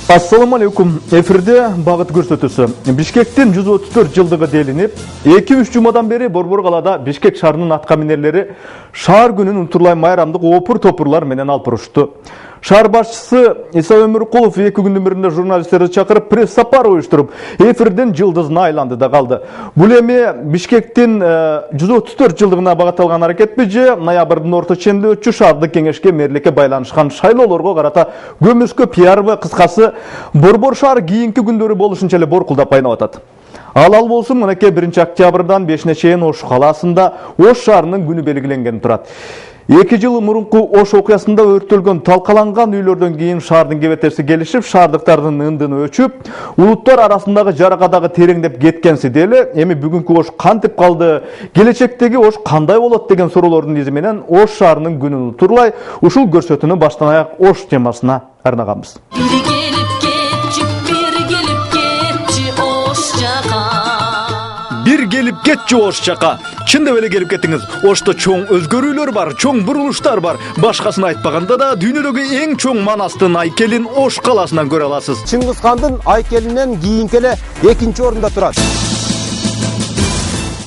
Assalamu алейкум. Эфирде багыт көрсөтүүсү. Бишкектин 134 жылдыгы делинип, 2-3 жумадан бери Борбор калада Бишкек шаарынын атка минерлери шаар күнүн унутулбай майрамдык опур-топурлар менен алып урушту. Шаар башчысы Иса Өмүркулов 2 күндүн биринде журналисттерди чакырып пресс-сапар уюштуруп, эфирдин жылдызына айланды да калды. Бул эми Бишкектин 134 жылдыгына багытталган аракетпи же ноябрдын орто ченинде өтчү шаардык кеңешке мээрликке байланышкан шайлоолорго карата көмүскө пиарбы, кыскасы Борбор шаар кийинки күндөрү болушунча эле боркулдап кайнап атат. Ал болсун, мынакей 1 октябрдан 5-не чейин Ош калаасында Ош шаарынын күнү белгиленген турат. 2 жыл мурунку Ош окуясында өрттөлгөн талкаланган үйлөрдөн кийин шаардын кебетеси келишип, шаардыктардын ындыны өчүп, улуттар арасындагы жаракадагы тереңдеп кеткенси деле, эми бүгүнкү Ош кантип калды, келечектеги Ош кандай болот деген суроолордун изи менен Ош шаарынын күнүн унутурлай ушул көрсөтүүнү баштан аяк Ош темасына арнаганбыз. Bir gelip ketçi Oş çaka. Çında böyle gelip kettiniz. Oş'ta çoğun özgörüylөр бар, çoğun buruluşlar бар. Başkasını aytpaganda da dünyadagi eng çoğun manastын Айкелин Ош қаласынан көрө аласыз. Чыңгыз хандын Айкелинен кийинки эле 2-нчи орунда турат.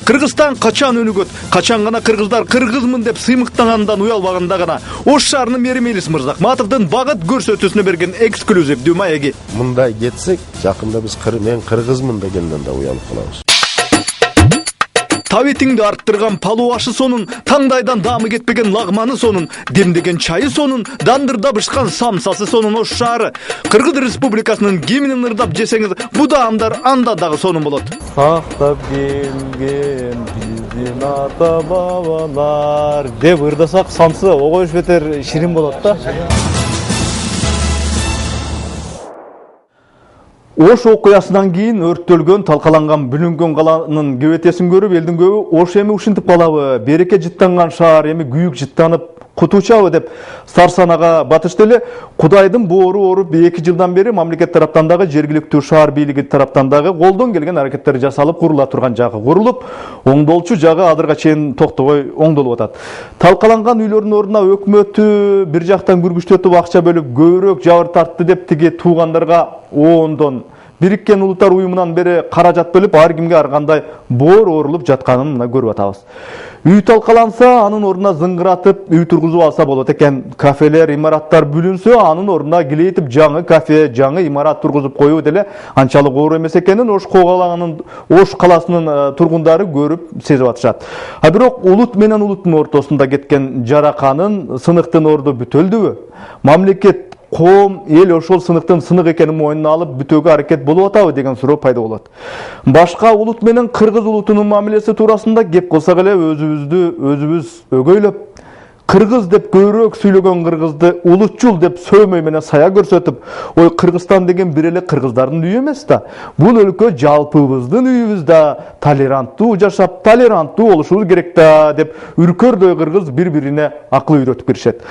Кыргызстан качан өнүгөт, качан гана кыргыздар кыргызмын деп сыймыктагандан уялбаганда гана Ош шаарынын мэри Мелис Мырзахматовдун багыт көрсөтүүсүнө берген эксклюзивдүү маеги. Мындай кетсек, жакында биз мен кыргызмын дегенден да уялып калабыз. Табитиңди арттырган палуашы сонун, таңдайдан дамы кетпеген лагманы сонун, демдеген чайы сонун, дандырда бышкан самсасы сонун Ош шаары. Кыргыз Республикасынын гимнин ырдап жесеңиз, бу даамдар анда дагы сонун болот. Сактап келген биздин ата бабалар деп ырдасак самсы огош бетер ширин болот да. Ош окуясынан кийин өрттөлгөн, талкаланган, бүлүнгөн каланын кебетесин көрүп, элдин көбү Ош эми ушинтип калабы, береке жыттанган шаар эми күйүк жыттанып кутучабы деп сарсанага батышты эле. Кудайдын боору оруп 2 жылдан бери мамлекет тараптан дагы, жергиликтүү шаар бийлиги тараптан дагы колдон келген аракеттер жасалып, курула турган жагы курулуп, оңдолчу жагы азырга чейин токтобой оңдолуп атат. Талкаланган үйлөрдүн ордуна өкмөтү бир жактан күргүчтөтүп акча бөлүп, көбүрөөк жабыр тартты деп тиги туугандарга оондон Бириккен улуттар уюмунан бери каражат бөлүп, ар кимге ар кандай боор орулуп жатканын мына көрүп атабыз. Үй талкаланса, анын ордуна зыңгыратып, үй тургузуп алса болот экен. Кафелер, имараттар бүлүнсө, анын ордуна килейтип жаңы кафе, жаңы имарат тургузуп коюу деле анчалык оор эмес экенин Ош каласынын тургундары көрүп, сезип атышат. А бирок улут менен улуттун ортосунда кеткен жараканын, сыныктын орду бүтөлдүбү? Мамлекет коом, эл ошол сыныктын сынык экенин мойнуна алып, бүтөөгө аракет болуп атабы деген суроо пайда болот. Башка улут менен кыргыз улутунун мамилеси туурасында кеп кылсак эле өзүбүз өгөйлөп, кыргыз деп көбүрөөк сүйлөгөн кыргызды улутчул деп сөөмөй менен сая көрсөтүп, ой Кыргызстан деген бир эле кыргыздардын үйү эмес да. Бул өлкө жалпыбыздын үйүбүз да, толеранттуу жашап, толеранттуу болушубуз керек да деп үркөрдөй кыргыз бири-бирине акыл үйрөтүп киришет.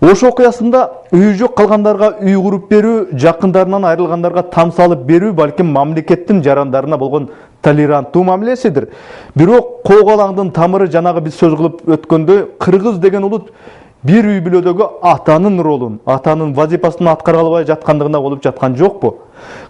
Ош окуясында үйү жок калгандарга үй куруп берүү, жакындарынан айрылгандарга там салып берүү балким мамлекеттин жарандарына болгон толеранттуу мамилесидир. Бирок коогалаңдын тамыры жанагы биз сөз кылып өткөндөй, кыргыз деген улут бир үй бүлөдөгү атанын ролун, атанын вазифасын аткара албай жаткандыгына болуп жаткан жокпу?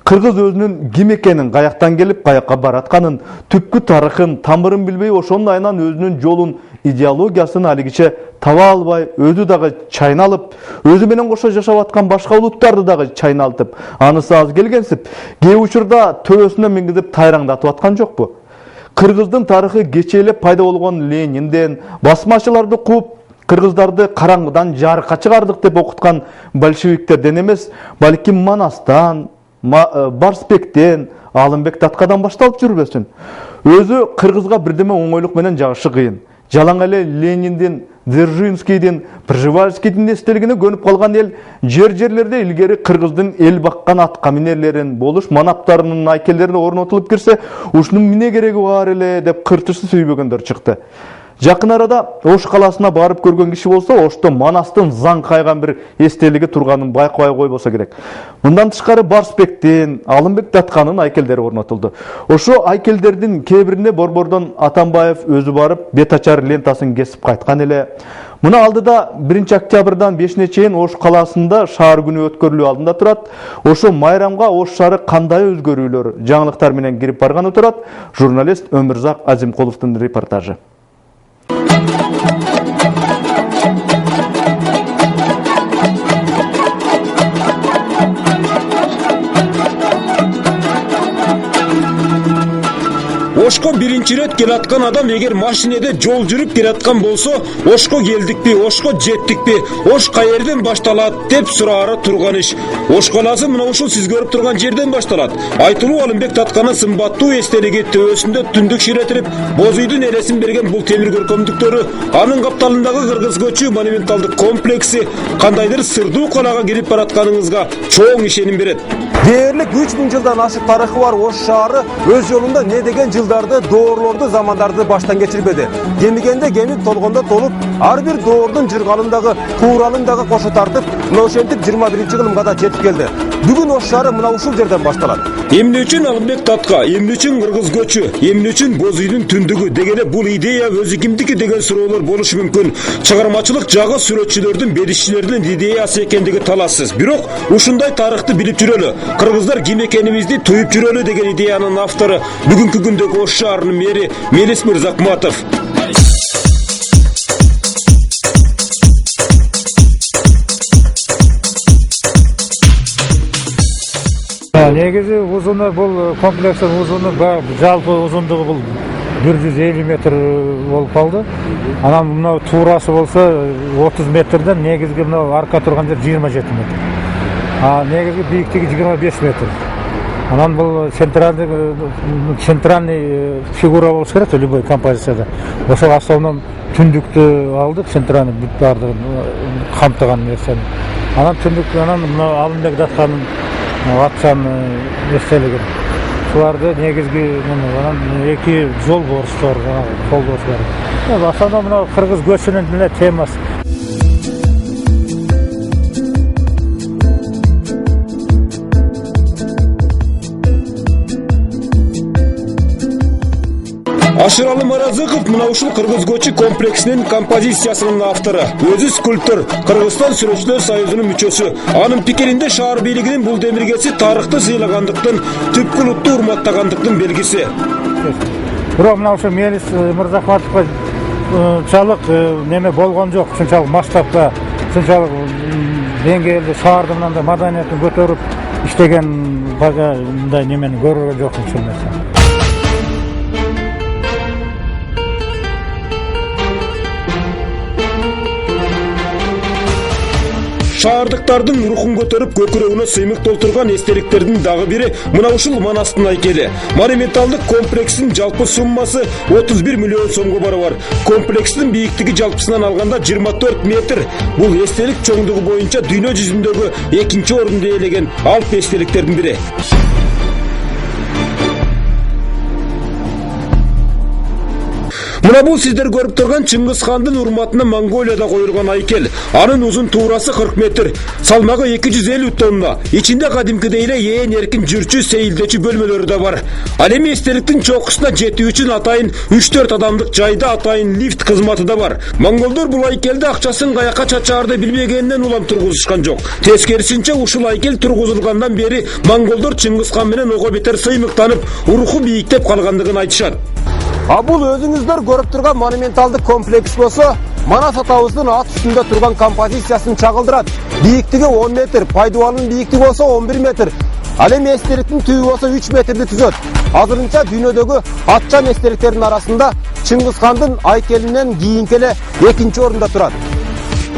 Кыргыз өзүнүн ким экенин, каяктан келип, каякка баратканын, түпкү тарыхын, тамырын билбей, ошонун айынан өзүнүн жолун, идеологиясын алигиче таба албай, өзү дагы чайналып, өзү менен кошо жашап аткан башка улуттарды дагы чайналтып, анысы аз келгенсип, кээ учурда төбөсүнө мингизип тайраңдатып аткан жокпу? Кыргыздын тарыхы кечээлеп пайда болгон Ленинден, басмачыларды кууп, кыргыздарды караңгыдан жарыкка чыгардык деп окуткан большевиктерден эмес, балким Манастан, Барсбектен, Алымбек Таткадан башталып жүрбөсүн. Өзү кыргызга бирдеме оңойлук менен жагышы кыйын. Жалаң эле Лениндин, Дзержинскийдин, Пржевальскийдин эстелигине көнүп калган эл жерлерде илгери кыргыздын эл баккан атка минерлерин, болуш манаптарынын айкелдерин орнотулуп кирсе, ушунун эмне кереги бар эле деп кыртышы сүйбөгөндөр чыкты. Жакын арада Ош каласына барып көргөн киши болсо, Ошто Манастын заң кайган бир эстелиги турганын байкабай койбосо керек. Мындан тышкары Барсбектин, Алымбек Татканын айкелдери орнотулду. Ошо айкелдердин кээ бирине Борбордон Атамбаев өзү барып, бет ачар лентасын кесип кайткан эле. Мына алдыда 1 октябрдан 5-не чейин Ош каласында шаар күнү өткөрүлүү алдында турат. Ошо майрамга Ош шаары кандай өзгөрүүлөр, жаңылыктар менен кирип барганы турат. Журналист Өмүрзак Азимкуловдун репортажы. Ошко биринчи рет келаткан адам эгер машинеде жол жүрүп келаткан болсо, Ошко келдикпи, Ошко жеттикпи, Ош каерден башталат деп сураары турган иш. Ош калаасы мына ушул сиз көрүп турган жерден башталат. Айтылуу Алымбек Татканын сымбаттуу эстелиги төбөсүндө түндүк ширетирип, боз үйдүн элесин берген бул темир көркөмдүктөрү, анын капталындагы кыргыз көчү монументалдык комплекси кандайдыр сырдуу калаага кирип баратканыңызга чоң ишеним берет. Дээрлик 3000 жылдан ашык тарыхы бар Ош шаары өз жолунда не деген жылдарды, доорлорду, замандарды баштан кечирбеди. Кемигенде кемип, толгондо толуп, ар бир доордун жыргалындагы, тууралындагы кошо тартып, мына ошентип 21-кылымга да жетип келди. Бүгүн Ош шаары мына ушул жерден башталат. Эмне үчүн Алымбек Татка, эмне үчүн кыргыз көчү, эмне үчүн боз үйдүн түндүгү дегенде бул идея өзү кимдики деген суроолор болушу мүмкүн. Чыгармачылык жагы сүрөтчүлөрдүн, беришчилердин идеясы экендиги талашсыз. Бирок ушундай тарыхты билип жүрөлү. Кыргыздар ким экенибизди туюп жүрөлү деген идеянын автору бүгүнкү күндөгү Ош шаарынын мэри Мелис Мырзакматов. Негизи узуну бул комплекстин узуну жалпы узундугу бул 150 метр болуп калды. Анан мына туурасы болсо 30 метрден негизги мына арка турган жер 27 метр. Негизги бийиктиги 25 метр. Анан бул центральный фигура болуш керек любой композицияда. Ошо основном түндүктү алдык, центральный бүт баардыгын камтыган нерсени. Анан түндүк, анан мына Алымбек Татканын атчан эстелиги. Шуларды негизги анан эки жол борустор, колдоочулар. Основном мына кыргыз көчүнүн эле темасы. Ашыралы Маразыков мына ушул кыргыз көчү комплексинин композициясынын автору. Өзү скульптор, Кыргызстан сүрөтчүлөр союзунун мүчөсү. Анын пикиринде шаар бийлигинин бул демиргеси тарыхты сыйлагандыктын, түпкү улутту урматтагандыктын белгиси. Бирок мына ошо Мелис Мырзакматовго чалык неме болгон жок, ушунчалык масштабта, ушунчалык деңгээлде шаардын мындай маданиятын көтөрүп иштеген бага мындай немени көргөн жокмун ушул нерсе. Шаардыктардын рухун көтөрүп көкүрөгүнө сыймык толтурган эстеликтердин дагы бири мына ушул Манастын айкели. Монументалдык комплекстин жалпы суммасы 31 миллион сомго барабар. Комплекстин бийиктиги жалпысынан алганда 24 метр. Бул эстелик чоңдугу боюнча дүйнө жүзүндөгү экинчи орунду ээлеген алп эстеликтердин бири. Мына бул сиздер көрүп турган Чыңгыз хандын урматына Монголияда коюлган айкел. Анын узун туурасы 40 метр, салмагы 250 тонна. Ичинде кадимкидей эле ээн эркин жүрчү, сейилдечү бөлмөлөрү да бар. Ал эми эстеликтин чокусуна жетүү үчүн атайын 3-4 адамдык жайда атайын лифт кызматы да бар. Монголдор бул айкелди акчасын каяка чачаарды билбегенинен улам тургузушкан жок. Тескерисинче ушул айкел тургузулгандан бери монголдор Чыңгыз хан менен ого бетер сыймыктанып, руху бийиктеп калгандыгын айтышат. Бул өзүңүздөр көрүп турган монументалдык комплекс болсо, Манас атабыздын ат үстүндө турган композициясын чагылдырат. Бийиктиги 10 метр, пайдубалынын бийиктиги болсо 11 метр. Ал эми эстеликтин түбү болсо 3 метрди түзөт. Азырынча дүйнөдөгү атчан эстеликтердин арасында Чыңгыз хандын айкелинен кийинки эле экинчи орунда турат.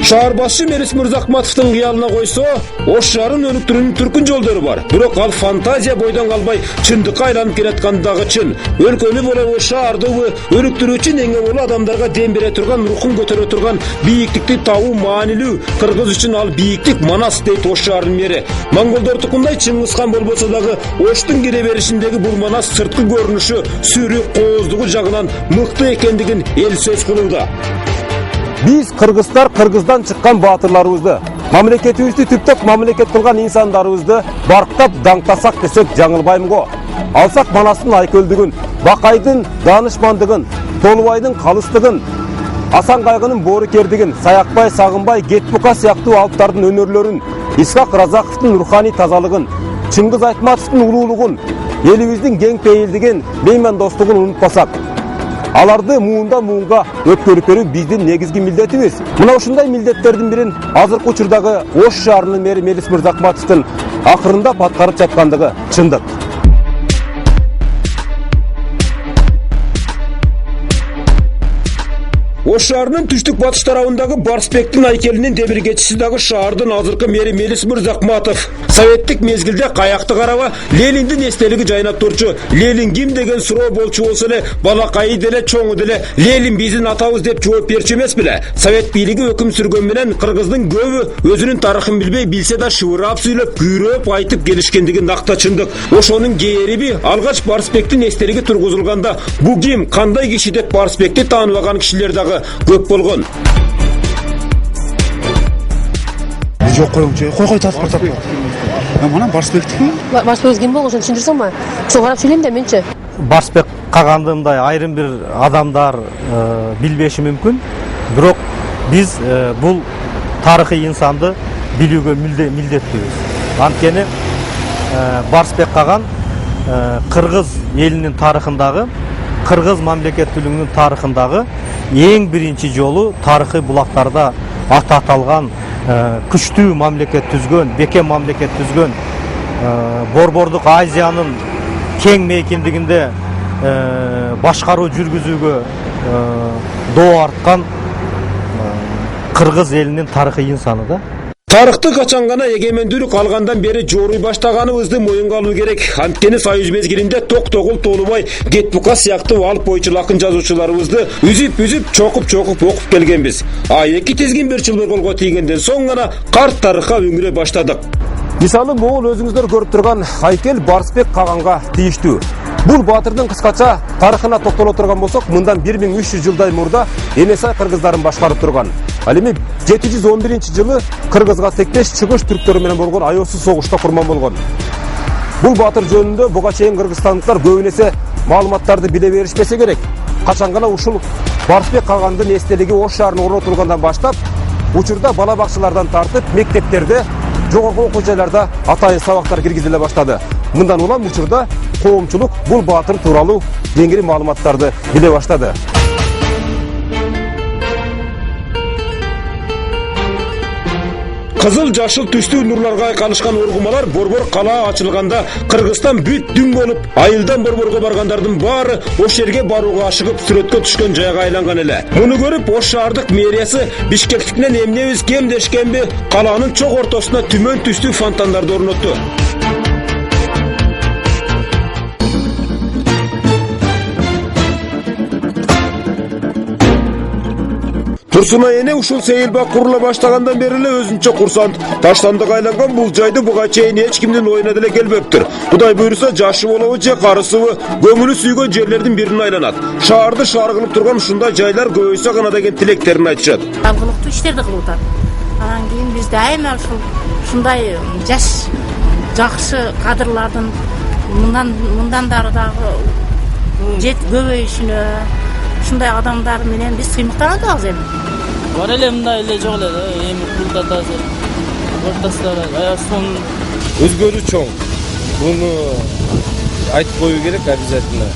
Шаар башчы Мелис Мырзакматовдун кыялына койсо, Ош шаарын өнүктүрүүнүн түркүн жолдору бар. Бирок ал фантазия бойдон калбай чындыкка айланып келатканы дагы чын. Өлкөнү болобу, шаардыбы өнүктүрүүчү эң боло адамдарга дем бере турган, рухун көтөрө турган бийиктикти табуу маанилүү. Кыргыз үчүн ал бийиктик Манас дейт Ош шаарынын мэри. Монголдордукундай Чыңгыз хан болбосо дагы Оштун кире беришиндеги бул Манас сырткы көрүнүшү, сүрү, кооздугу жагынан мыкты экендигин эл сөз кылууда. Биз кыргыздар кыргыздан чыккан баатырларыбызды, мамлекетибизди түптөп мамлекет кылган инсандарыбызды барктап даңктасак десек жаңылбайм го. Алсак Манастын айкөлдүгүн, Бакайдын даанышмандыгын, Толубайдын калыстыгын, Асан Кайгынын Боорукердигин, Саякбай, Сагынбай, Кетбука сыяктуу алыптардын өнөрлөрүн, Исхак Разаковдун руханий тазалыгын, Чыңгыз Айтматовдун улуулугун, элибиздин кең пейилдигин, меймандостугун унутпасак, аларды муунга өткөрүп берүү биздин негизги милдетибиз. Мына ушундай милдеттердин бирин азыркы учурдагы Ош шаарынын мэри Мелис Мырзахматовдун акырындап аткарып жаткандыгы чындык. Ош шаарынын түштүк батыш тарабындагы Барсбектин айкелинин демиргечиси дагы шаардын азыркы мэри Мелис Мырзахматов. Советтик мезгилде каякты караба Лениндин эстелиги жайнап турчу. Ленин ким деген суроо болчу болсо эле, балакайы деле, чоңу деле Ленин биздин атабыз деп жооп берчү эмес беле. Совет бийлиги өкүм сүргөн менен кыргыздын көбү өзүнүн тарыхын билбей, билсе да шыбырап сүйлөп, күйрөп айтып келишкендиги накта чындык. Ошонун кээриби алгач Барсбектин эстелиги тургузулганда бу ким, кандай киши деп Барсбекти тааныбаган кишилер дагы көп болгон. Жок кой тартып. Мана Барсбектики. Барсбек ким болгон түшүндүрсөңбү? Ошо карап сүйлөйм да менчи. Барсбек кагандымдай айрым бир адамдар билбеши мүмкүн. Бирок биз бул тарыхый инсанды билүүгө милдеттүүбүз. Анткени Барсбек каган кыргыз элинин тарыхындагы, кыргыз мамлекеттүүлүгүнүн тарыхындагы эң биринчи жолу тарыхый булактарда аты аталган күчтүү мамлекет түзгөн, бекем мамлекет түзгөн, Борбордук Азиянын кең мейкиндигинде башкаруу жүргүзүүгө доо арткан кыргыз элинин тарыхый инсаны да. Тарыхты качан гана эгемендүүлүк алгандан бери жооруй баштаганыбызды моюнга алуу керек. Анткени Союз мезгилинде Токтогул Тоолубай, Кетбука сыяктуу алып койчу акын жазуучуларыбызды үзүп чокуп окуп келгенбиз. А эки тизгин бир чылбыр колго тийгенден соң гана карт тарыхка үңүрө баштадык. Мисалы могул өзүңүздөр көрүп турган айкел Барсбек Каганга тийиштүү. Бул баатырдын кыскача тарыхына токтоло турган болсок, мындан 1300 жылдай мурда Энесай кыргыздарын башкарып турган. Ал эми 711-жылы Кыргызга тектеш чыгыш түрктөрү менен болгон аеосуз согушта курман болгон. Бул баатыр жөнүндө буга чейин кыргызстандыктар көбүн эсе маалыматтарды биле беришпесе керек. Качан гана ушул Барсбек Кагандын эстелиги Ош шаарына орнотулгандан баштап, учурда бала бакчалардан тартып мектептерде, жогорку окуу жайларда атайын сабактар киргизиле баштады. Мындан улам учурда коомчулук бул баатыр тууралуу кеңири маалыматтарды биле баштады. Кызыл жашыл түстүү нурларга айкалышкан ургумалар борбор калаа ачылганда Кыргызстан бүт дүң болуп, айылдан борборго баргандардын баары Ош жерге барууга ашыгып сүрөткө түшкөн жайга айланган эле. Муну көрүп Ош шаардык мэриясы Бишкектикинен эмнебиз кем дешкенби, калаанын чок ортосуна түмөн түстүү фонтандарды орнотту. Турсуна эне ушул сейилбак курула баштагандан бери эле өзүнчө курсант, таштандык айланган бул жайды буга чейин эч кимдин оюна деле келбептир. Кудай буйруса жашы болобу же карысыбы көңүлү сүйгөн жерлердин бирине айланат. Шаарды шаар кылып турган ушундай жайлар көбөйсө гана деген тилектерин айтышат. Алгылыктуу иштерди кылып атат. Анан кийин биз дайыма ушундай жаш жакшы кадрлардын мындан дагы көбөйүшүнө, ушундай адамдар менен биз сыймыктанып атабыз эми. Бар эле мындай эле жок эле да, эми курултатасы, ортосунда аясын өзгөрүү чоң. Буну айтып коюу керек обязательно.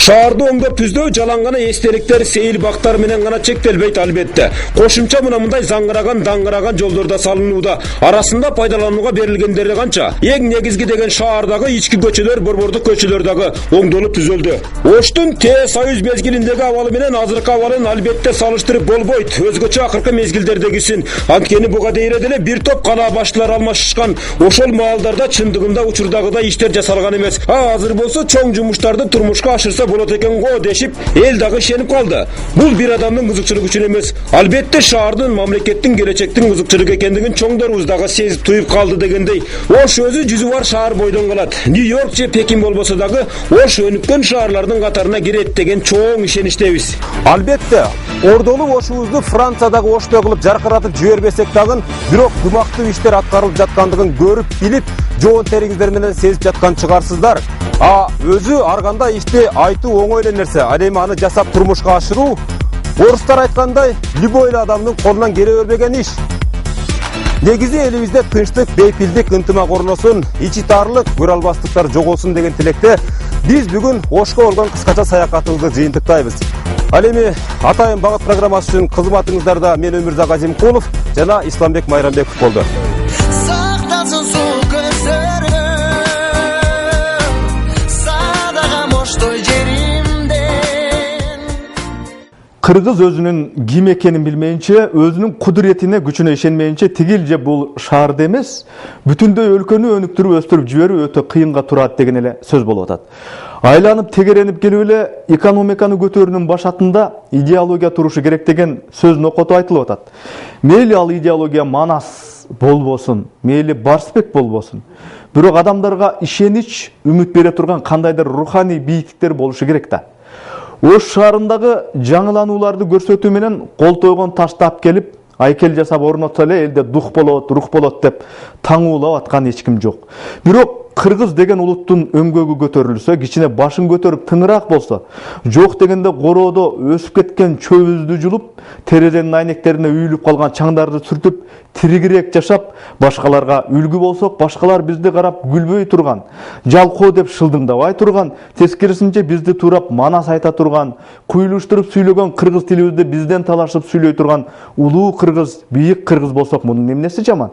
Шаарды оңдоп түздөө жалаң гана эстеликтер, сейилбактар менен гана чектелбейт албетте. Кошумча мындай даңгыраган жолдор да салынууда. Арасында пайдаланууга берилгендери канча. Эң негизги деген шаардагы ички көчөлөр, борбордук көчөлөр дагы оңдолуп түзөлдү. Оштун Союз мезгилиндеги абалы менен азыркы абалын албетте салыштырып болбойт. Өзгөчө акыркы мезгилдердегисин. Анткени буга дейре деле бир топ калаа баштылары алмашышкан. Ошол маалдарда чындыгында учурдагыдай иштер жасалган эмес. Азыр болсо чоң жумуштарды турмушка ашырса болот экен го дешип, эл дагы ишенип калды. Бул бир адамдын кызыкчылыгы үчүн эмес, албетте шаардын, мамлекеттин, келечектин кызыкчылыгы экендигин чоңдорубуз дагы сезип туюп калды дегендей. Ош өзү жүзү бар шаар бойдон калат. Нью-Йорк же Пекин болбосо дагы Ош өнүккөн шаарлардын катарына кирет деген чоң ишеничтебиз. Албетте, ордолук Ошубузду Франциядагы Оштой кылып жаркыратып жибербесек дагы, бирок кымактуу иштер аткарылып жаткандыгын көрүп, билип, жоон териңиздер менен сезип жаткан чыгарсыздар. Өзү ар кандай ишти айтуу оңой эле нерсе. Ал эми аны жасап турмушка ашыруу орустар айткандай любой эле адамдын колунан келе бербеген иш. Негизи элибизде тынчтык, бейпилдик, ынтымак орносун, ичи тарлык, көрө албастыктар жоголсун деген тилекте биз бүгүн Ошко болгон кыскача саякатыбызды жыйынтыктайбыз. Ал эми Атайын багыт программасы үчүн кызматыңыздарда мен Өмүрзак Азимкулов жана Исламбек Майрамбеков болду. Сактасын суу көздөрү, садагам Оштой жеримден. Кыргыз өзүнүн ким экенин билмейинче, өзүнүн кудуретине, күчүнө ишенмейинче тигил же бул шаарда эмес, бүтүндөй өлкөнү өнүктүрүп өстүрүп жиберүү өтө кыйынга турат деген эле сөз болуп атат. Айланып тегеренип келип эле экономиканы көтөрүүнүн башатында идеология турушу керек деген сөздүн окоту айтылып атат. Мейли ал идеология Манас болбосун, мейли Барсбек болбосун. Бирок адамдарга ишенич, үмүт бере турган кандайдыр руханий бийиктиктер болушу керек да. Ош шаарындагы жаңыланууларды көрсөтүү менен кол тойгон таштап келип, айкел жасап орнотсо эле элде дух болот, рух болот деп таңуулап аткан эч ким жок. Бирок кыргыз деген улуттун өңгөгү көтөрүлсө, кичине башын көтөрүп тыңыраак болсо, жок дегенде короодо өсүп кеткен чөбүздү жулуп, терезенин айнектерине үйүлүп калган чаңдарды сүртүп, тиригирээк жашап, башкаларга үлгү болсок, башкалар бизди карап күлбөй турган, жалкоо деп шылдыңдабай турган, тескерисинче бизди туурап Манас айта турган, куйлуштуруп сүйлөгөн кыргыз тилибизди бизден талашып сүйлөй турган улуу кыргыз, бийик кыргыз болсок, мунун эмнеси жаман?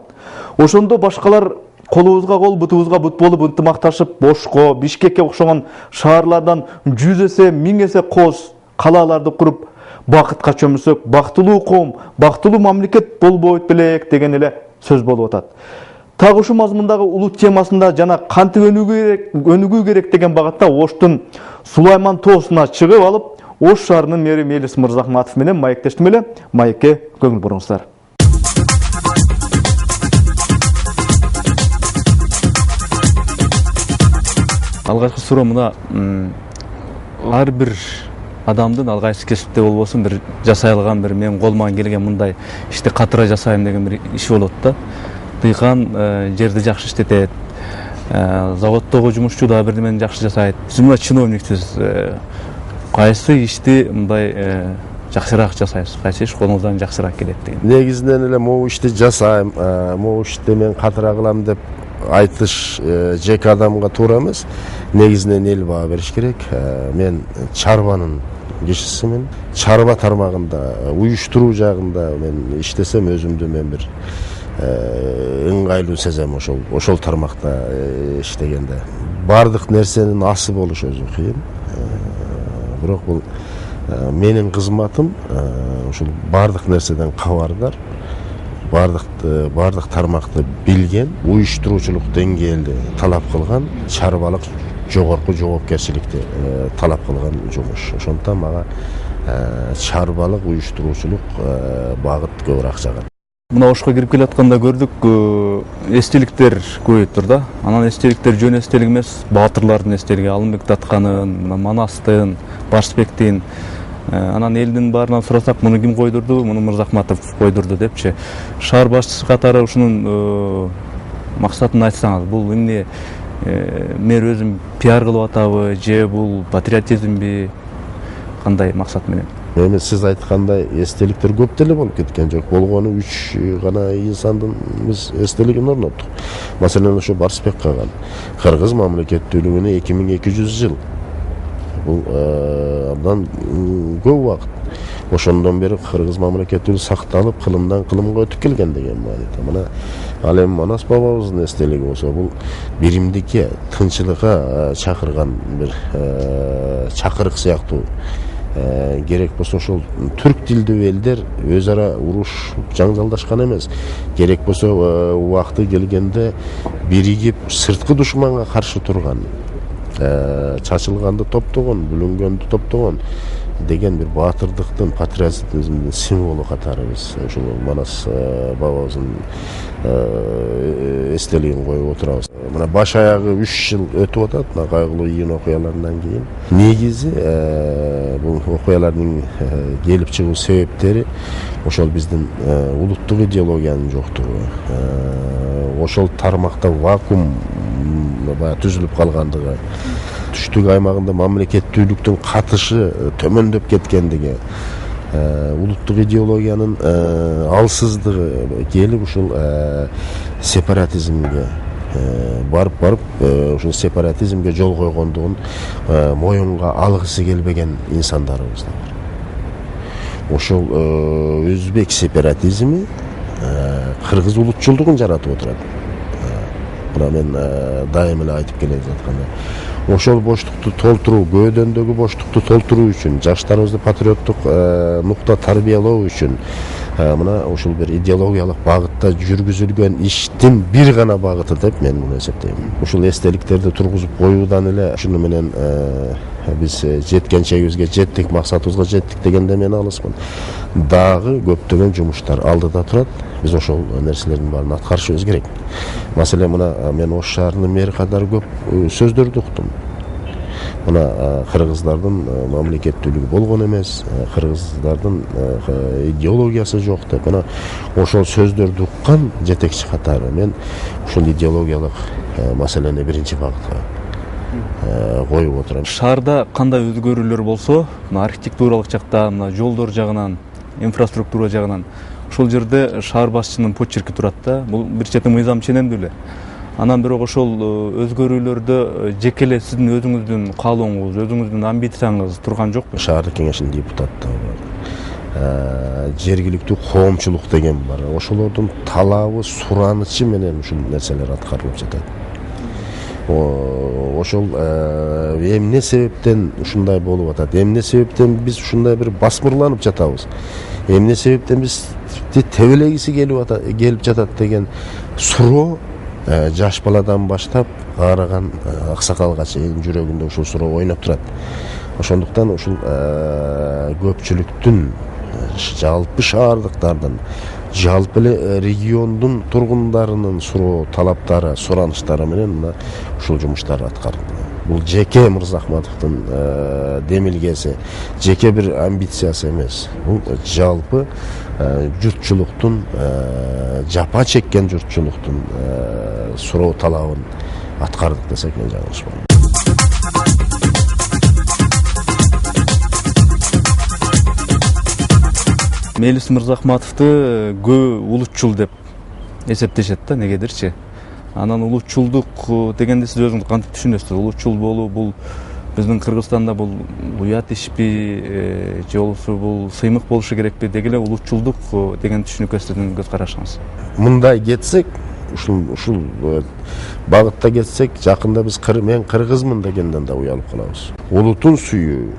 Ошондо башкалар колубузга кол, бутубузга бут болуп ынтымакташып, Ошко, Бишкекке окшогон шаарлардан 100 эсе, 1000 эсе кооз калааларды куруп, бакытка чөмүлсөк, бактылуу коом, бактылуу мамлекет болбойт белек деген эле сөз болуп атат. Так ушу мазмундагы улут темасында жана кантип өнүгүү керек деген багытта Оштун Сулайман тоосуна чыгып алып, Ош шаарынын мэри Мелис Мырзахматов менен маектештим эле. Маекке көңүл буруңуздар. Алгачкы суроо мына, ар бир адамдын ал кайсы кесипте болбосун бир жасай алган, бир мен колуман келген мындай ишти катыра жасайм деген бир иши болот да. Дыйкан жерди жакшы иштетет, заводдогу жумушчу да бир немени жакшы жасайт. Сиз мына чиновниктиз, кайсы ишти мындай жакшыраак жасайсыз, кайсы иш колуңуздан жакшыраак келет деген. Негизинен эле могу ишти жасайм, могу ишти мен катыра кылам деп айтыш жеке адамга туура эмес. Негизинен эл баа бериш керек. Мен чарбанын кишисимин. Чарба тармагында, уюштуруу жагында мен иштесем өзүмдү мен бир ыңгайлуу сезем ошол тармакта иштегенде. Бардык нерсенин асы болуш өзү кыйын. Бирок бул менин кызматым ушул бардык нерседен кабардар. Бардык тармакты билген, уюштуруучулук деңгээлде талап кылган, чарбалык жогорку жоопкерчиликти талап кылган жумуш. Ошондон мага чарбалык уюштуруучулук багыт көбүрөөк жагат. Мына Ошко кирип келатканда көрдүк, эстеликтер көбөйүптүр да. Анан эстеликтер жөн эстелик эмес, баатырлардын эстелиги, Алымбек Датканын, Манастын, Барсбектин. Анан элдин баарынан сурасак, муну ким койдурду? Муну Мырзахматов койдурду депчи. Шаар башчысы катары ушунун максатын айтсаңыз, бул эмне мэр өзүм пиар кылып атабы, же бул патриотизмби, кандай максат менен? Эми сиз айткандай эстеликтер көп деле болуп кеткен жок. Болгону 3 гана инсандын биз эстелигин орноттук. Маселен ошо Барсбек калган. Кыргыз мамлекеттүүлүгүнө 2200 жыл. Бул абдан көп убакыт. Ошондон бери кыргыз мамлекеттүүлүгү сакталып, кылымдан кылымга өтүп келген деген мааниде. Мына ал эми Манас бабабыздын эстелиги болсо, бул биримдикке, тынчылыкка чакырган бир чакырык сыяктуу. Керек болсо ошол түрк тилдүү элдер өз ара урушуп, жаңжалдашкан эмес. Керек болсо убакыты келгенде биригип сырткы душманга каршы турган, чачылганды топтогон, бүлүнгөндү топтогон, деген бир баатырдыктын, патриотизмдин символу катары биз ушул Манас бабабыздын эстелигин коюп отурабыз. Мына баш аягы 3 жыл өтүп атат мына кайгылуу июнь окуяларынан кийин. Негизи бул окуялардын келип чыгуу себептери ошол биздин улуттук идеологиянын жоктугу, ошол тармакта вакуум түзүлүп калгандыгы, түштүк аймагында мамлекеттүүлүктүн катышы төмөндөп кеткендиги, улуттук идеологиянын алсыздыгы келип ушул сепаратизмге барып ушул сепаратизмге жол койгондугун моюнга алгысы келбеген инсандарыбыз да бар. Ошол өзбек сепаратизми кыргыз улутчулдугун жаратып отурат. Мына мен дайым эле айтып келе жатканда ошол боштукту толтуруу, көөдөндөгү боштукту толтуруу үчүн, жаштарыбызды патриоттук нукта тарбиялоо үчүн мына ушул бир идеологиялык багытта жүргүзүлгөн иштин бир гана багыты деп мен муну эсептейм. Ушул эстеликтерди тургузуп коюудан эле ушуну менен биз жеткен чегибизге жеттик, максатыбызга жеттик дегенде мен алысмын. Дагы көптөгөн жумуштар алдыда турат. Биз ошол нерселердин баарын аткарышыбыз керек. Маселен, мына мен Ош шаарынын мэри катары көп сөздөрдү уктум. Мына кыргыздардын мамлекеттүүлүгү болгон эмес, кыргыздардын идеологиясы жок деп. Мына ошол сөздөрдү уккан жетекчи катары мен ушул идеологиялык маселени биринчи багытка коюп отурам. Шаарда кандай өзгөрүүлөр болсо, мына архитектуралык жакта, мына жолдор жагынан, инфраструктура жагынан ошол жерде шаар башчынын почерки турат да. Бул бир чети мыйзам ченемдүү эле. Анан бирок ошол өзгөрүүлөрдө жеке эле сиздин өзүңүздүн каалооңуз, өзүңүздүн амбицияңыз турган жокпу? Шаардык кеңештин депутаттары бар. Жергиликтүү коомчулук деген бар. Ошолордун талабы, суранычы менен ушул нерселер аткарылып жатат. Ошол эмне себептен ушундай болуп атат? Эмне себептен биз ушундай бир басмырланып жатабыз? Эмне себептен биз тебелегиси келип жатат деген суроо жаш баладан баштап аараган аксакалга чейин жүрөгүндө ушул суроо ойноп турат. Ошондуктан ушул көпчүлүктүн, жалпы шаардыктардын, жалпы эле региондун тургундарынын суроо талаптары, сураныштары менен мына ушул жумуштар аткарылды. Бул жеке Мырзахматовдун демилгеси, жеке бир амбициясы эмес. Бул жалпы журтчулуктун, жапа чеккен журтчулуктун суроо талабын аткардык десек мен жаңылышпайм. Мелис Мырзахматовду көбү улутчул деп эсептешет да, негедирчи. Анан улутчулдук дегенде сиз өзүңүз кантип түшүнөсүз? Улутчул болуу бул биздин Кыргызстанда бул уят ишпи, же болбосо бул сыймык болушу керекпи? Деги эле улутчулдук деген түшүнүккө сиздин көз карашыңыз? Мындай кетсек, ушул багытта кетсек, жакында биз мен кыргызмын дегенден да уялып калабыз. Улутун сүйүү,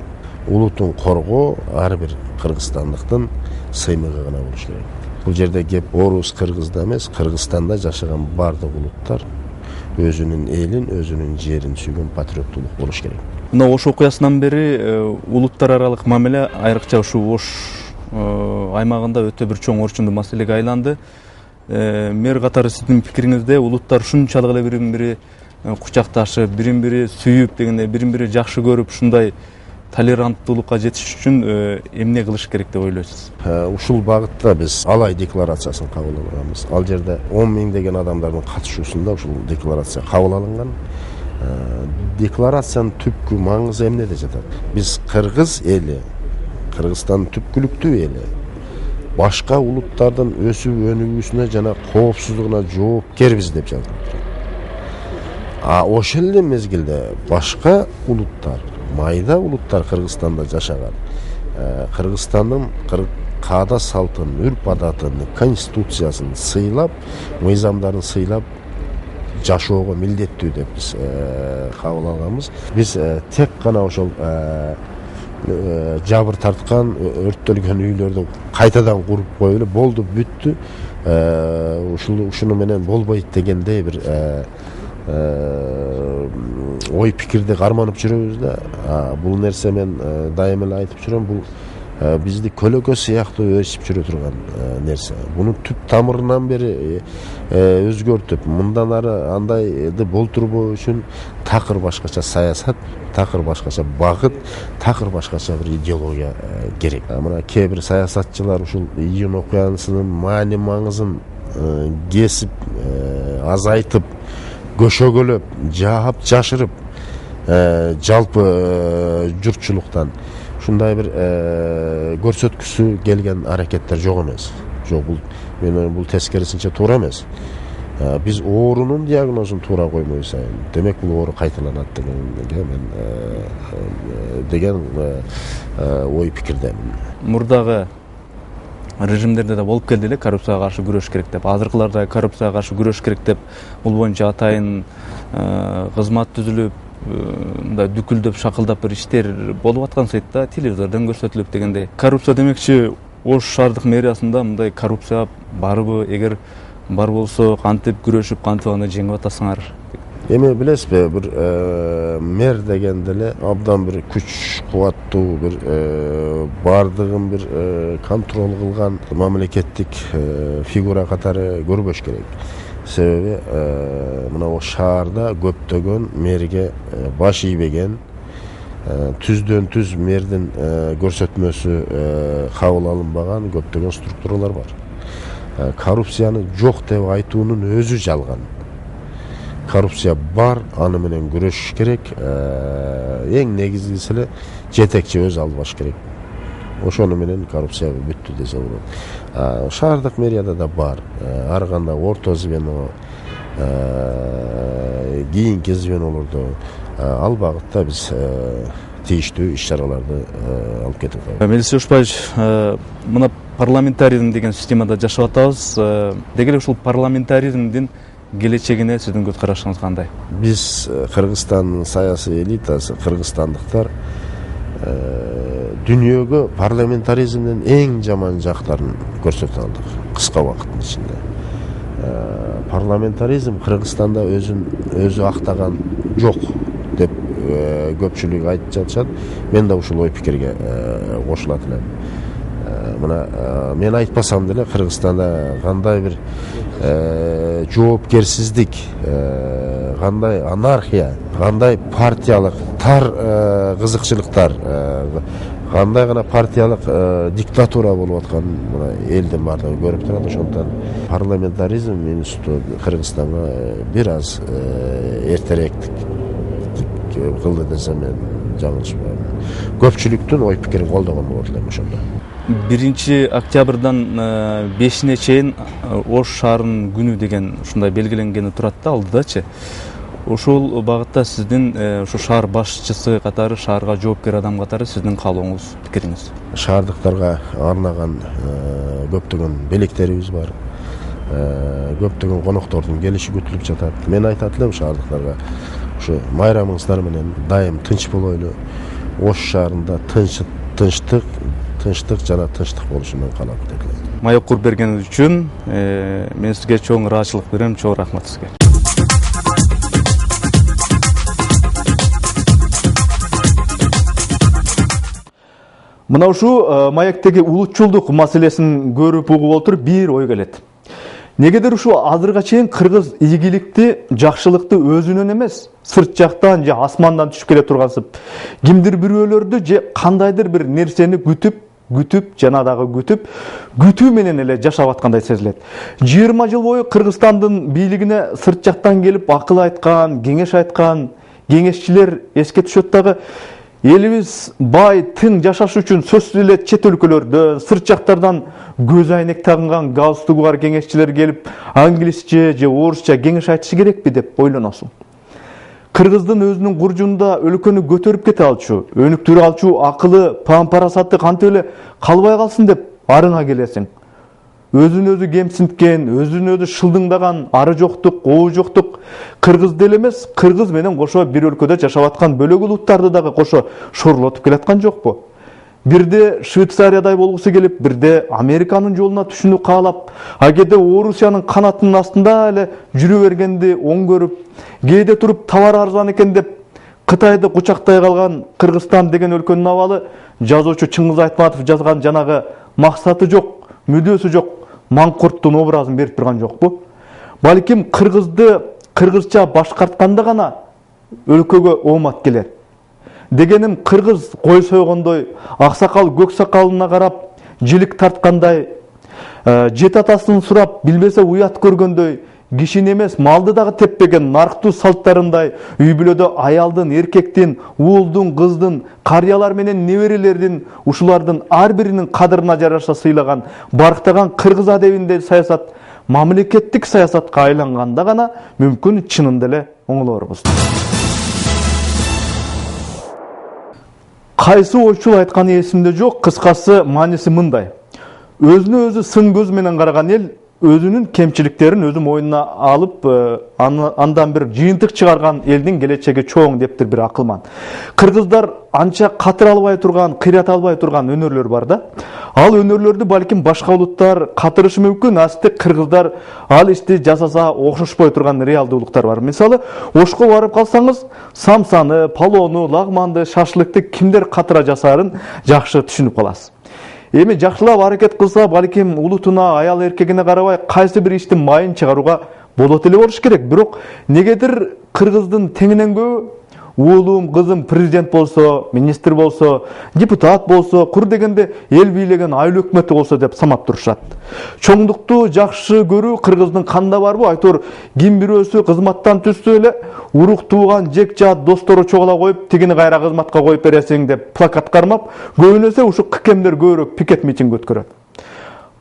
улутун коргоо ар бир кыргызстандыктын сыймыгы гана болуш керек. Бул жерде кеп орус кыргызда эмес, Кыргызстанда жашаган бардык улуттар өзүнүн элин, өзүнүн жерин сүйгөн патриоттулук болуш керек. Мына Ош окуясынан бери улуттар аралык мамиле айрыкча ушул Ош аймагында өтө бир чоң орчундуу маселеге айланды. Мэр катары сиздин пикириңизде улуттар ушунчалык эле бирин бири кучакташып, бирин бири сүйүп дегенде, бирин бири жакшы көрүп, ушундай толеранттуулукка жетиш үчүн эмне кылыш керек деп ойлойсуз? Ушул багытта биз Алай декларациясын кабыл алганбыз. Ал жерде 10 миңдеген адамдардын катышуусунда ушул декларация кабыл алынган. Декларациянын түпкү маңызы эмнеде жатат? Биз кыргыз эли, Кыргызстандын түпкүлүктүү эли башка улуттардын өсүп өнүгүүсүнө жана коопсуздугуна жоопкербиз деп жазылып турат. Ошол эле мезгилде башка улуттар, майда улуттар Кыргызстанда жашаган, Кыргызстандын каада салтын, үрп адатын, конституциясын сыйлап, мыйзамдарын сыйлап жашоого милдеттүү деп биз кабыл алганбыз. Биз тек гана ошол жабыр тарткан, өрттөлгөн үйлөрдү кайтадан куруп коюп эле болду, бүттү. Ушуну менен болбойт дегендей бир ой пикирди карманып жүрөбүз да. Бул нерсе мен дайым эле айтып жүрөм, бул бизди көлөкө сыяктуу өсүп жүрө турган нерсе. Буну түп тамырынан бери өзгөртүп, мындан ары андайды болтурбоо үчүн такыр башкача саясат, такыр башкача багыт, такыр башкача бир идеология керек. Мына кээ бир саясатчылар ушул июнь окуянысынын маани маңызын кесип, азайтып, көшөгөлөп, жаап, жашырып, жалпы журтчулуктан ушундай бир көрсөткүсү келген аракеттер жок эмес. Жок, бул тескерисинче туура эмес. Биз оорунун диагнозун туура коймой сайын, демек бул оору кайталанат деген ой пикирдемин. Мурдагы режимдерде да болуп келди эле коррупцияга каршы күрөш керек деп, азыркыларда коррупцияга каршы күрөш керек деп, бул боюнча атайын кызмат түзүлүп, мындай дүкүлдөп шакылдап бир иштер болуп аткан сайт да, телевизордон көрсөтүлүп дегендей. Коррупция демекчи Ош шаардык мэриясында мындай коррупция барбы? Эгер бар болсо кантип күрөшүп, кантип аны жеңип атасыңар? Эми билесизби, бир мэр деген деле абдан бир күч кубаттуу, бир бардыгын бир контроль кылган мамлекеттик фигура катары көрбөш керек. Себеби мына Ош шаарда көптөгөн мэрге баш ийбеген, түздөн түз мэрдин көрсөтмөсү кабыл алынбаган көптөгөн структуралар бар. Коррупцияны жок деп айтуунун өзү жалган. Коррупция бар, аны менен күрөшүш керек. Эң негизгиси эле жетекчи өзү албаш керек. Ошону менен коррупция бүттү десе болот. Шаардык мэрияда да бар. Ар кандай орто звено, кийинки звенолордо ал багытта биз тийиштүү иш-чараларды алып кетип атабыз. Мелис Жошбаевич, мына парламентаризм деген системада жашап атабыз. Деги эле ушул парламентаризмдин келечегине сиздин көз карашыңыз кандай? Биз Кыргызстандын саясий элитасы, кыргызстандыктар дүйнөгө парламентаризмдин эң жаман жактарын көрсөтө алдык кыска убакыттын ичинде. Парламентаризм Кыргызстанда өзү актаган жок деп көпчүлүк айтып жатышат. Мен да ушул ой пикирге кошулат элем. Мына мен айтпасам деле Кыргызстанда кандай бир жоопкерсиздик, кандай анархия, кандай партиялык тар кызыкчылыктар, кандай гана партиялык диктатура болуп аткан мына элдин баардыгы көрүп турат. Ошондон парламентаризм институту Кыргызстанга бир аз эртерээктик кылды десем мен жаңылышпайм. Көпчүлүктүн ой пикирин колдогон болот элем ошондо. 1 октябрдан 5-ине чейин Ош шаарынын күнү деген ушундай белгиленгени турат да алдыдачы. Ошол багытта сиздин ушу шаар башчысы катары, шаарга жоопкер адам катары сиздин каалооңуз, пикириңиз? Шаардыктарга арнаган көптөгөн белектерибиз бар. Көптөгөн коноктордун келиши күтүлүп жатат. Мен айтат элем шаардыктарга, ушу майрамыңыздар менен дайым тынч болойлу. Ош шаарында тынчтык жана тынчтык болушун мен каалап келем. Маек бергениңиз үчүн мен сизге чоң ыраазычылык берем, чоң рахмат сизге. Мына ушу маектеги улутчулдук маселесин көрүп угуп отуруп бир ой келет. Негедир ушу азырга чейин кыргыз ийгиликти, жакшылыкты өзүнөн эмес, сырт жактан же асмандан түшүп келе тургансып, кимдир бирөөлөрдү же кандайдыр бир нерсени күтүү менен эле жашап аткандай сезилет. 20 жыл бою Кыргызстандын бийлигине сырт жактан келип акыл айткан, кеңеш айткан кеңешчилер эске түшөт дагы. Элибиз бай, тың жашаш үчүн сөзсүз эле чет өлкөлөрдөн, сырт жактардан көз айнек тагынган галстугу бар кеңешчилер келип, англисче же орусча кеңеш айтышы керекпи деп ойлоносуң. Кыргыздын өзүнүн куржунда өлкөнү көтөрүп кете алчу, өнүктүрө алчу акылы, пам-парасаты кантип эле калбай калсын деп арыңа келесиң. Өзүн өзү кемсинткен, өзүн өзү шылдыңдаган ары жоктук, обу жоктук кыргыз деле эмес, кыргыз менен кошо бир өлкөдө жашап аткан бөлөк улуттарды дагы кошо шорлотуп келаткан жокпу? Бирде Швейцариядай болгусу келип, бирде Американын жолуна түшүүнү каалап, кээде Орусиянын канатынын астында эле жүрө бергенди оң көрүп, кээде туруп товар арзан экен деп Кытайды кучактай калган Кыргызстан деген өлкөнүн абалы жазуучу Чыңгыз Айтматов жазган жанагы максаты жок, мүдөөсү жок маңкурттун образын берип турган жокпу? Балким кыргызды кыргызча башкартканда гана өлкөгө оомат келер. Дегеним кыргыз кой сойгондой, аксакал көк сакалына карап жилик тарткандай, жет атасын сурап билбесе уят көргөндөй, кишини эмес малды дагы теппеген нарктуу салттарындай үй бүлөдө аялдын, эркектин, уулдун, кыздын, карыялар менен неберелердин, ушулардын ар биринин кадырына жараша сыйлаган, барктаган кыргыз адебинде саясат мамлекеттик саясатка айланганда гана мүмкүн чынында эле оңолорбуз. Кайсы ойчул айтканы эсимде жок, кыскасы мааниси мындай. Өзүнө өзү сын көз менен караган эл өзүнүн кемчиликтерин өзү мойнуна алып, андан бир жыйынтык чыгарган элдин келечеги чоң дептир бир акылман. Кыргыздар анча катыра албай турган, кыйрата албай турган өнөрлөр бар да. Ал өнөрлөрдү балким башка улуттар катырышы мүмкүн, асты кыргыздар ал ишти жасаса окшошпой турган реалдуулуктар бар. Мисалы, Ошко барып калсаңыз, самсаны, палоону, лагманды, шашлыкты кимдер катыра жасаарын жакшы түшүнүп каласыз. Эми жакшылап аракет кылса, балким улутуна, аял эркегине карабай кайсы бир иштин майын чыгарууга болот эле болуш керек. Бирок негедир кыргыздын теңинен көбү уулум, кызым президент болсо, министр болсо, депутат болсо, кур дегенде эл бийлеген айыл өкмөтү болсо деп санап турушат. Чоңдукту жакшы көрүү кыргыздын канда барбы? Айтор ким бирөөсү кызматтан түшсө эле урук тууган жек жаат достору чогула коюп, тигини кайра кызматка коюп бересиң деп плакат кармап, көбүнесе ушу кыкемдер көбүрөөк пикет митинг өткөрөт.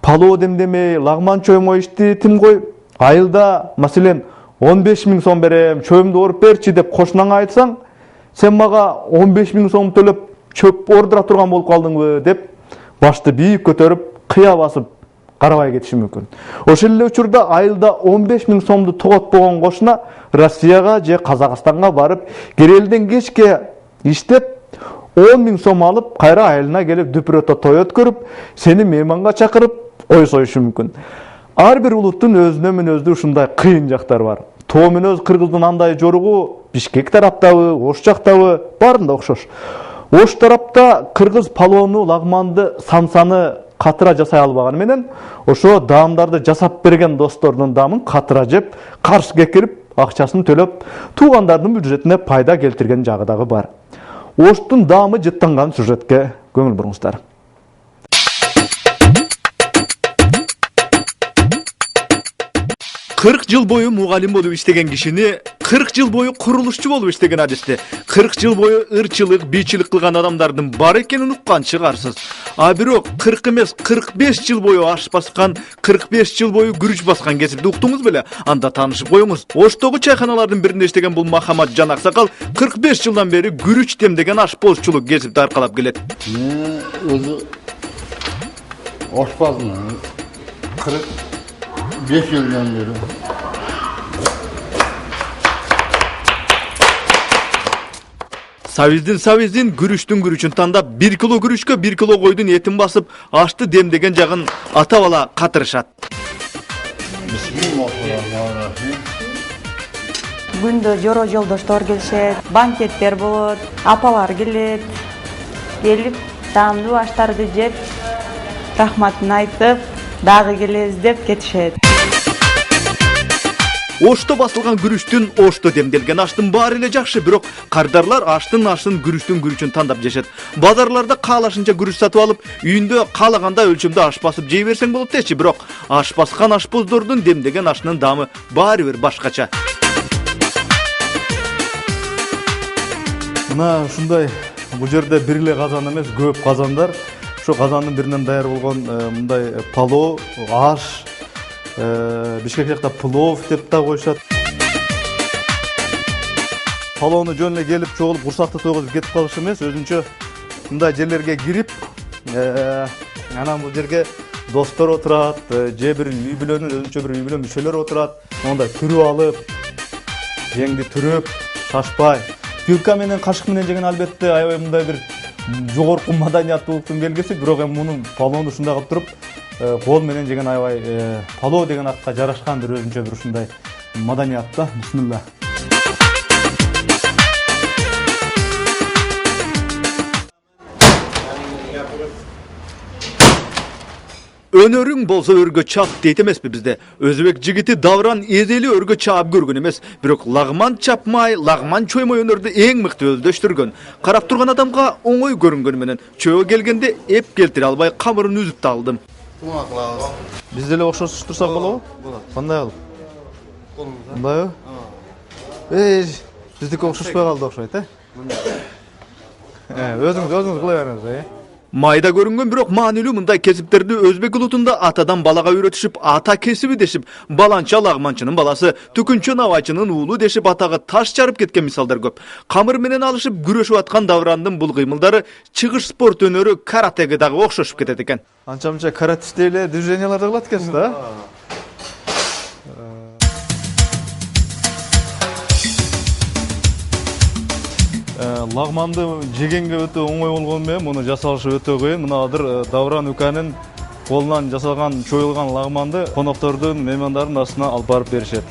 Палоо демдемей, лагман чоймой ишти тим кой, айылда, маселен, 15 000 сом берем, чойумду оруп берчи деп кошунаңа айтсаң, сен мага 15 000 сом төлөп чөп ордура турган болуп калдыңбы деп башты бийик көтөрүп, кыя басып карабай кетиши мүмкүн. Ошол эле учурда айылда 15 000 сомду тоготпогон кошуна Россияга же Казакстанга барып, керелден кечке иштеп 10 000 сом алып, кайра айылына келип дүпүрөтө той өткөрүп, сени мейманга чакырып, ой союшу мүмкүн. Ар бир улуттун өзүнө мүнөздүү ушундай кыйын жактары бар. Тоо мүнөз кыргыздын андай жоругу Бишкек тараптабы, Ош жактабы, баарында окшош. Ош тарапта кыргыз палоону, лагманды, самсаны катыра жасай албаганы менен, ошо даамдарды жасап берген достордун даамын катыра жеп, каршыга кирип, акчасын төлөп, туугандардын бюджетине пайда келтирген жагы дагы бар. Оштун даамы жыттанган сюжетке көңүл буруңуздар. 40 жыл бою мугалим болуп иштеген кишини 40 жыл бою курулушчу болуп иштеген адисти 40 жыл бою ырчылык, бийчилик кылган адамдардын бар экенин уккан чыгарсыз. А бирок 40 эмес 45 жыл бою аш баскан, 45 жыл бою күрүч баскан кесипти уктуңуз беле? Анда таанышып коюңуз. Оштогу чайханалардын биринде иштеген бул Махамат Жан Аксакал 45 жылдан бери күрүч демдеген ашпозчулук кесипти аркалап келет. Мен өзү ашпазмын. 45 жылдан бeri. Савиздин күрүчтүн күрүчүн тандап 1 кило күрүчкө 1 кило койдун этин басып, ашты демдеген жагын ата бала катырышат. Күндө жоро жолдоштор келишет, банкеттер болот, апалар келет. Келип, таамдуу аштарды жеп, рахматын айтып, дагы келебиз деп кетишет. Ошто басылган күрүчтүн, ошто демделген аштын баары эле жакшы, бирок кардарлар аштын ашын күрүчтүн күрүчүн тандап жешет. Базарларда каалашынча күрүч сатып алып, үйүндө каалаганда өлчөмдө аш басып жей берсең болот дечи, бирок аш баскан ашпоздордун демдеген ашынын даамы баары бир башкача. Мына ушундай бул жерде бир эле казан эмес, көп казандар. Ошо казандын биринен даяр болгон мындай палоо, аш, Бишкек жакта плов деп да коюшат. Палоону жөн эле келип чогулуп курсакты тойгозуп кетип калыш эмес, өзүнчө мындай жерлерге кирип, анан бул жерге достор отурат, же бир үй бүлөнүн өзүнчө бир үй бүлө мүчөлөрү отурат. Мондай түрүп алып, жеңди түрүп, шашпай. Вилка менен кашык менен жеген албетте аябай мындай бир жогорку маданияттуулуктун белгиси, бирок эми мунун палоону ушундай кылып туруп, кол менен жеген аябай палоо деген атка жарашкан бир өзүнчө бир ушундай маданият да. Бисмилла. Önörüң bolsa örgө çap deyt emespi bizde. Özbek jigiti Davran ezeli örgö çap görgün emes. Birok lagman çapmay, lagman çoymay önörde eң mыкты özдөштүргөн. Karap turgan adamga oңой görüngөнü menen çöö gelgende ep keltire albay kamırın üzüp de aldım. Biz деле окшош турсак болобу? Болот. Кандай кылып? Мындайбы? Биздики окшошпой калды окшойт, Өзүңүз кыла бериңиз, Mayda görüngen birok manülü mınday kesipтерди Özbek ulutunda atadan balaga üretişip ata kesibi deşip balança lagmançının balası tükünçü navaçının uulu deşip atağı taş çarıp ketken misalдар köp. Kamır menen alışıp güreşip atkan davrandın bul kıymıldары çıgış sport önörü karategi dağı okşoşup ketet eken. Анча-мынча каратеште эле движенияларды кылат экенсиз да? Лагманды жегенге өтө оңой болгон менен муну жасалышы өтө кыйын. Мына азыр Давран Үканын колунан жасалган чоюлган лагманды коноктордун, меймандардын астына алып барып беришет.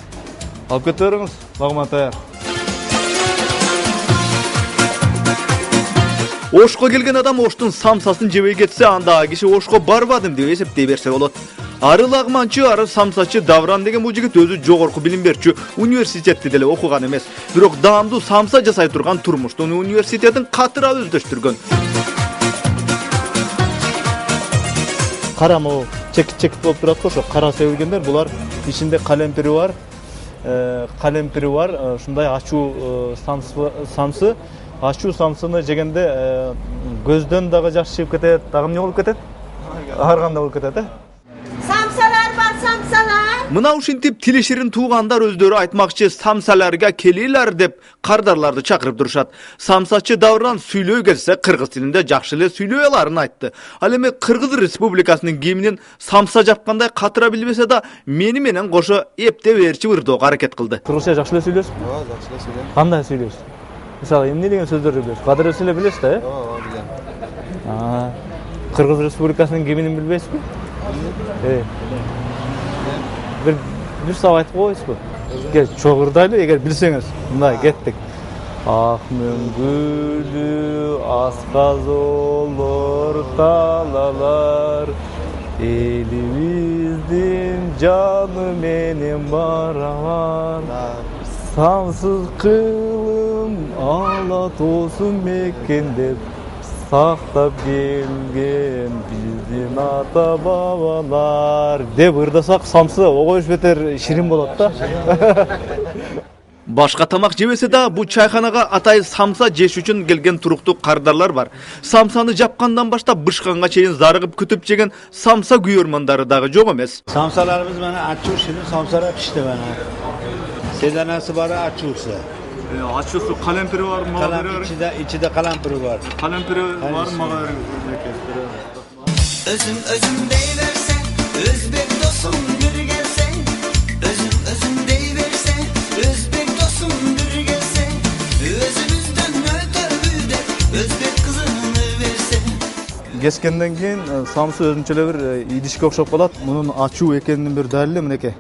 Алып кете бериңиз, лагман таяр. Oşko gelgen adam oştun samsaсын жебей кетсе, анда киши oşko барбадым деп эсептей берсе болот. Ары лагманчы, ары самсачы Давран деген бул жигит өзү жогорку билим берчү университетте деле окуган эмес. Бирок даамдуу самса жасай турган турмуштун университетин катыра өздөштүргөн. Кара могу чекит болуп турат го, ошо кара себилгендер, булар ичинде калемпири бар, ушундай ачуу самсы. Ачуу самсыны жегенде көздөн дагы жаш чыгып кетет, дагы эмне болуп кетет? Аарганда болуп кетет, Samsalar var samsalar. Мына ушинтип тилеширин туугандар өздөрү айтмакчы самсаларга келилер деп кардарларды чакырып турушат. Самсачы Давран сүйлөй келсе кыргыз тилинде жакшы эле сүйлөй аларын айтты. Ал эми Кыргыз Республикасынын гимнин самса жапкандай катыра билбесе да мени менен кошо эпте берчи ырдоого аракет кылды. Кыргызча жакшы эле сүйлөйсүз? Ооба, жакшы эле сүйлөйм. Кандай сүйлөйсүз? Мисалы, эмне деген сөздөрдү билесиз? Кадырлы эле билесиз да, Ооба, билем. Кыргыз Республикасынын гимнин билбейсизби? Bir savaş айтып коесузбу? Кел, чогурдайлы, эгер билсеңиз. Мындай кеттик. Ак мөңгүлү асказ олор талалар, элибиздин жаны менен баралар. Самсыз кылым ала тосун мекен деп сактап келген биздин ата бабалар деп ырдасак самсы огош бетер ширин болот да. Башка тамак жебесе да бу чайханага атай самса жеш үчүн келген туруктуу кардарлар бар. Самсаны жапкандан баштап бышканга чейин зарыгып күтүп жеген самса күйөрмандары дагы жок эмес. Samsalarımız bana açıyor şimdi samsalar pişti bana. Sedanası var açıyorsa. Açıyorsa kalempiri var mı? İçinde kalempiri var. Kalempiri var mı? Özüm deyiverse, Özbek dostum bir gelse. Özüm deyiverse, Özbek dostum bir gelse. Özümüzden ötebüde Özbek kızını verse. Кескенден кийин самсы өзүнчө эле бир идишке окшоп калат. Мунун ачуу экенинин бир далили мынеке.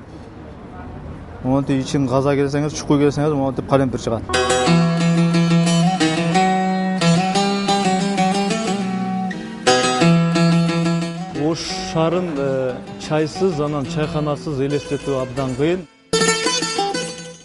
Монтип ичин газа келсеңиз, чукуй келсеңиз, монтип калемпир чыгат. Ош шарын чайсыз, анан чайханасыз элестетүү абдан кыйын.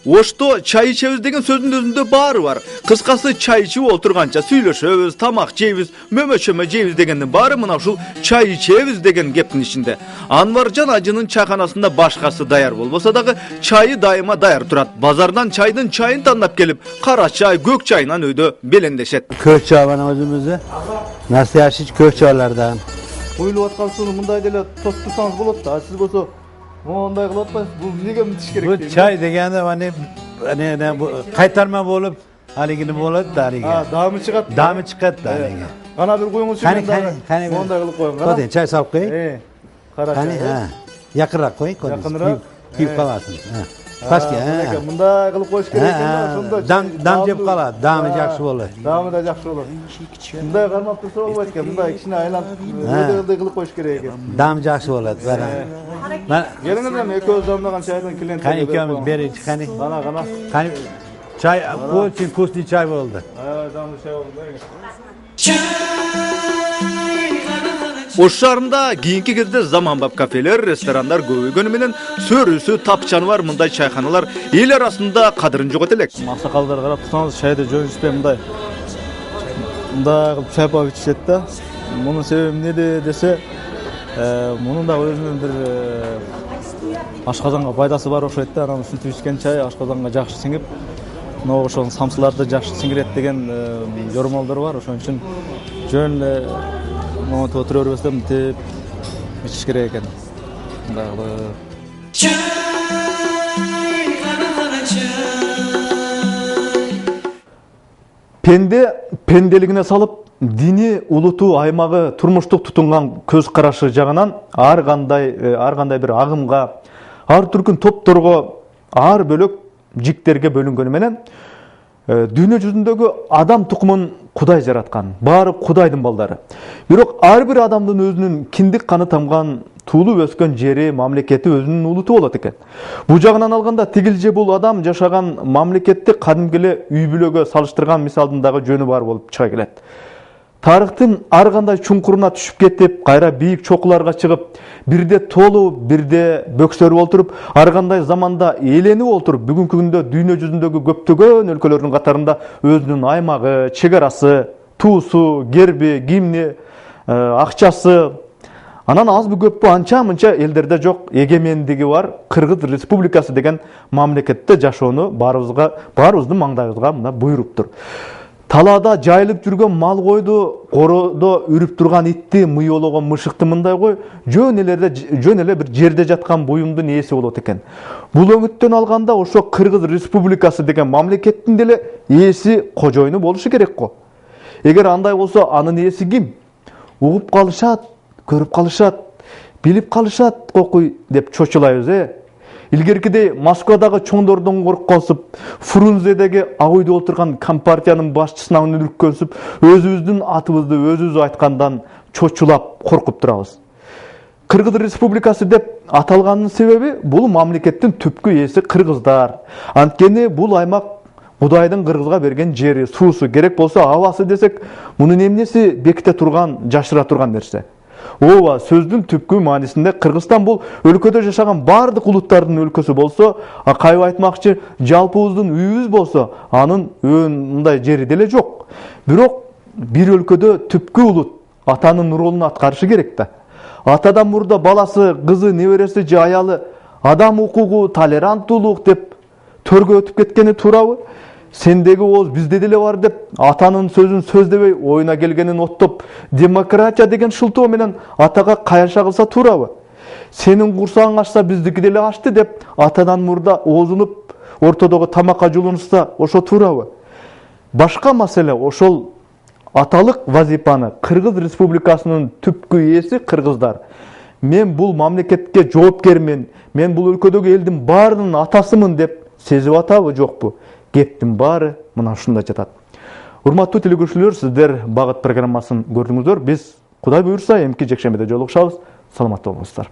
Ошто чай ичебиз деген сөздүн өзүндө баары бар. Кыскасы чай ичип отурганча сүйлөшөбүз, тамак жейбиз, мөмөчөмө жейбиз дегендин баары мына ушул чай ичебиз деген кептин ичинде. Анваржан ажынын чайханасында башкасы даяр болбосо дагы чайы дайыма даяр турат. Базардан чайдын чайын тандап келип, кара чай, көк чайынан өйдө белендешет. Kök çay bana özümüzde. Nasyashich kök çaylardan. Коюлуп аткан сууну мындай деле тосуп турсаңыз болот да. Сиз болсо мондай кылып атпайсыз. Бул эмнеге мынтиш керек? Bu çay degende hani bu kaytarma bolup haligini bolat da haligi. Damı çıkat. Damı çıkat da haligi. Ana bir koyuңуз Kani мондай кылып коюң. Koy çay sap koy. Kara Kani çay. Yakırak koy. Yakınıra. Kiyip kalasın. Başka. Мындай кылып коюш керек экен да. Dam jep kalat. Damı jakşı bolot. Damı da jakşı bolot. Мындай кармап турса болбойт экен. Мындай кичине айланып өйдөй кылып коюш керек экен. Dam jakşı bolot. Geliniz эми экөөбүз дамдаган чайдын клиенттери. Kani ikimiz beri kani. Кана. Kani çay очень вкусный çay oldu. Damlı çay oldu. Ош шаарында кийинки кезде заманбап кафелер, ресторандар көбөйгөнү менен сөрүсү, тапчаны бар мындай чайханалар эл арасында кадырын жогото элек. Аксакалдар карап турсаңыз, чайды жөн ичпей мындай кылып чайпап ичишет да. Мунун себеби эмнеде десе, мунун да өзүнүн бир ашказанга пайдасы бар окшойт да. Анан ушинтип ичкен чай ашказанга жакшы сиңип, мына ошол самсыларды жакшы сиңирет деген жоромолдор бар. Ошон үчүн жөн эле моментте отура бербестен мынтип ичиш керек экен. Мындай кылып. Пенде пенделигине салып, дини, улуту, аймагы, турмуштук тутунган көз карашы жагынан ар кандай бир агымга, ар түркүн топторго, ар бөлөк жиктерге бөлүнгөнү менен дүйнө жүзүндөгү адам тукумун Кудай жараткан, баары Кудайдын балдары. Бирок ар бир адамдын өзүнүн киндик каны тамган, туулуп өскөн жери, мамлекети өзүнүн улуту болот экен. Бул жагынан алганда тигил же бул адам жашаган мамлекетти кадимки эле үй бүлөгө салыштырган мисалдын дагы жөнү бар болуп чыга келет. Тарыхтын ар кандай чуңкуруна түшүп кетип, кайра бийик чокуларга чыгып, бирде толуп, бирде бөксөрүп олтуруп, ар кандай заманда ээленип олтуруп, бүгүнкү күндө дүйнө жүзүндөгү көптөгөн өлкөлөрдүн катарында өзүнүн аймагы, чек арасы, туусу, герби, гимни, акчасы, анан азбы көппү анча-мынча элдерде жок эгемендиги бар Кыргыз Республикасы деген мамлекетте жашоону баарыбыздын маңдайыбызга мына буйруптур. Талаада жайылып жүргөн мал койду, коrodо үрүп турган итти, мыйоологон мышыкты мындай кой, жөн эле бир жерде жаткан буюмдун ээси болот экен. Бул өңүттөн алганда ошо Кыргыз Республикасы деген мамлекеттин деле ээси, кожоюну болушу керек го. Эгер андай болсо, анын ээси ким? Угуп калышат, көрүп калышат, билип калышат кокуй деп чочулайбыз, Илгеркидей Москвадагы чоңдордон коркконсуп, Фрунзедеги ак үйдө отурган компартиянын башчысынан үрккөнсүп, өзүбүздүн атыбызды өзүбүз айткандан чочулап, коркуп турабыз. Кыргыз Республикасы деп аталганын себеби бул мамлекеттин түпкү ээси кыргыздар. Анткени бул аймак Кудайдын кыргызга берген жери, суусу, керек болсо абасы десек, мунун эмнеси беките турган, жашыра турган нерсе. Ооба, сөздүн түпкү маанисинде Кыргызстан бул өлкөдө жашаган бардык улуттардын өлкөсү болсо, кайбы айтмакчы, жалпыбыздын үйүбүз болсо, анын мындай жери деле жок. Бирок бир өлкөдө түпкү улут атанын ролун аткарышы керек да. Атадан мурда баласы, кызы, небереси же аялы адам укугу, толеранттуулук деп төргө өтүп кеткени туурабы? Сендеги ооз бизде деле бар деп, атанын сөзүн сөздебей, оюна келгенин оттоп, демократия деген шылтоо менен атага кайша кылса туурабы? Сенин курсагың ачса биздики деле ачты деп, атадан мурда оозунуп, ортодогу тамакка жулунушса, ошо туурабы? Башка маселе ошол аталык вазипаны Кыргыз Республикасынын түпкү ээси кыргыздар. Мен бул мамлекетке жоопкермин, мен бул өлкөдөгү элдин баарынын атасымын деп сезип атабы, жокпу? Кептин баары мына ушунда жатат. Урматтуу телекөрүүчүлөр, сиздер Багыт программасын көрдүңүздөр. Биз Кудай буйрса эмки жекшембиде жолугушабыз. Саламатта болуңуздар.